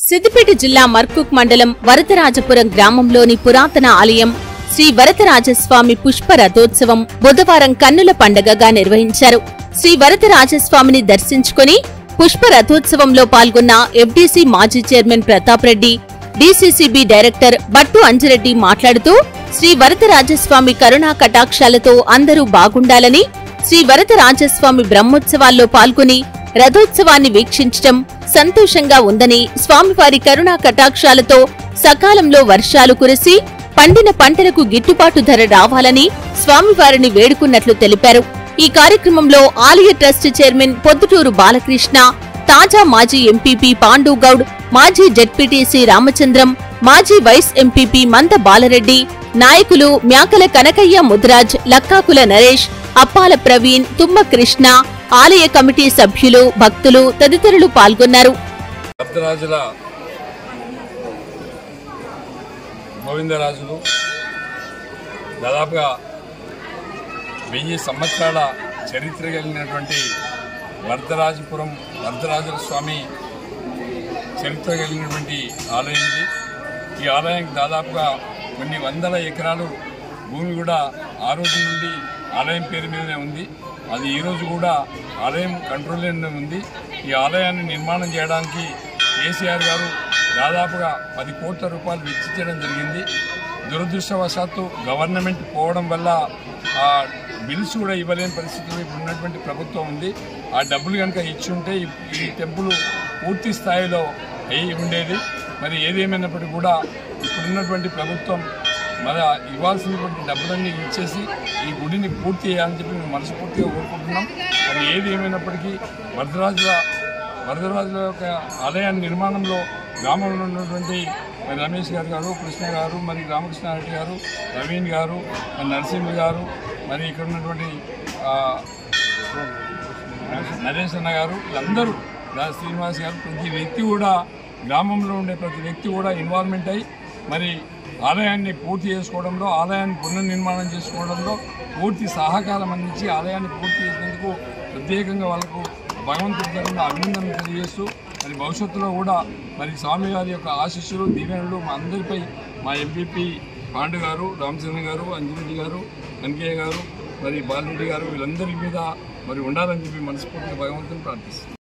సిద్దిపేట జిల్లా మర్కుక్ మండలం వరదరాజపురం గ్రామంలోని పురాతన ఆలయం శ్రీ వరదరాజస్వామి పుష్ప రథోత్సవం బుధవారం కన్నుల పండగగా నిర్వహించారు. శ్రీ వరదరాజస్వామిని దర్శించుకుని పుష్ప రథోత్సవంలో పాల్గొన్న ఎఫ్డీసీ మాజీ chairman Pratap Reddy, DCCB director Battu Anjireddy మాట్లాడుతూ శ్రీ వరదరాజస్వామి కరుణా కటాక్షాలతో అందరూ బాగుండాలని, శ్రీ వరదరాజస్వామి బ్రహ్మోత్సవాల్లో పాల్గొని రథోత్సవాన్ని వీక్షించటం సంతోషంగా ఉందని, స్వామివారి కరుణా కటాక్షాలతో సకాలంలో వర్షాలు కురిసి పండిన పంటలకు గిట్టుబాటు ధర రావాలని స్వామివారిని వేడుకున్నట్లు తెలిపారు. ఈ కార్యక్రమంలో ఆలయ ట్రస్ట్ చైర్మన్ పొద్దుటూరు బాలకృష్ణ, తాజా మాజీ ఎంపీపీ పాండుగౌడ్, మాజీ జెడ్పీటీసీ రామచంద్రం, మాజీ వైస్ ఎంపీపీ మంద బాలరెడ్డి, నాయకులు మ్యాకల కనకయ్య ముదిరాజ్, లక్కాకుల నరేష్, అప్పాల ప్రవీణ్, తుమ్మ కృష్ణ, ఆలయ కమిటీ సభ్యులు, భక్తులు తదితరులు పాల్గొన్నారు. గోవిందరాజులు దాదాపుగా 1000 సంవత్సరాల చరిత్ర కలిగినటువంటి వరదరాజపురం వరదరాజుల స్వామి చరిత్ర కలిగినటువంటి ఆలయం ఇది. ఈ ఆలయానికి దాదాపుగా కొన్ని వందల ఎకరాలు భూమి కూడా ఆ రోజు నుండి ఆలయం పేరు మీదనే ఉంది. అది ఈరోజు కూడా ఆలయం కంట్రోల్లోనే ఉంది. ఈ ఆలయాన్ని నిర్మాణం చేయడానికి కేసీఆర్ గారు దాదాపుగా 10 కోట్ల రూపాయలు వెచ్చించడం జరిగింది. దురదృష్టవశాత్తు గవర్నమెంట్ పోవడం వల్ల ఆ బిల్స్ కూడా ఇవ్వలేని పరిస్థితుల్లో ఇప్పుడు ఉన్నటువంటి ప్రభుత్వం ఉంది. ఆ డబ్బులు కనుక ఇచ్చి ఉంటే ఈ టెంపుల్ పూర్తి స్థాయిలో అయి ఉండేది. మరి ఏదేమైనప్పటికీ కూడా ఇప్పుడున్నటువంటి ప్రభుత్వం మరి ఇవ్వాల్సినటువంటి డబ్బులన్నీ ఇచ్చేసి ఈ గుడిని పూర్తి చేయాలని చెప్పి మేము మనస్ఫూర్తిగా కోరుకుంటున్నాం. మరి ఏది ఏమైనప్పటికీ వరదరాజుల యొక్క ఆలయాన్ని నిర్మాణంలో గ్రామంలో ఉన్నటువంటి మరి రమేష్ గారు, కృష్ణ గారు, మరి రామకృష్ణారెడ్డి గారు, ప్రవీణ్ గారు, నరసింహ గారు, మరి ఇక్కడ ఉన్నటువంటి నరేష్ అన్న గారు, వీళ్ళందరూ శ్రీనివాస్ గారు, ప్రతి వ్యక్తి కూడా గ్రామంలో ఉండే ప్రతి వ్యక్తి కూడా ఇన్వాల్వ్మెంట్ అయ్యి మరి ఆలయాన్ని పూర్తి చేసుకోవడంలో, ఆలయాన్ని పునర్నిర్మాణం చేసుకోవడంలో పూర్తి సహకారం అందించి ఆలయాన్ని పూర్తి చేసినందుకు ప్రత్యేకంగా వాళ్ళకు భగవంతుడి తరఫున అభినందనలు తెలియజేస్తూ మరి భవిష్యత్తులో కూడా మరి స్వామివారి యొక్క ఆశీస్సులు, దీవెనలు మా అందరిపై మా ఎంపీపీ పాండు గారు, రామచంద్ర గారు, అంజిరెడ్డి గారు, కనకయ్య గారు, మరి బాలరెడ్డి గారు వీళ్ళందరి మీద మరి ఉండాలని చెప్పి మనస్ఫూర్తిగా భగవంతుని ప్రార్థిస్తున్నాం.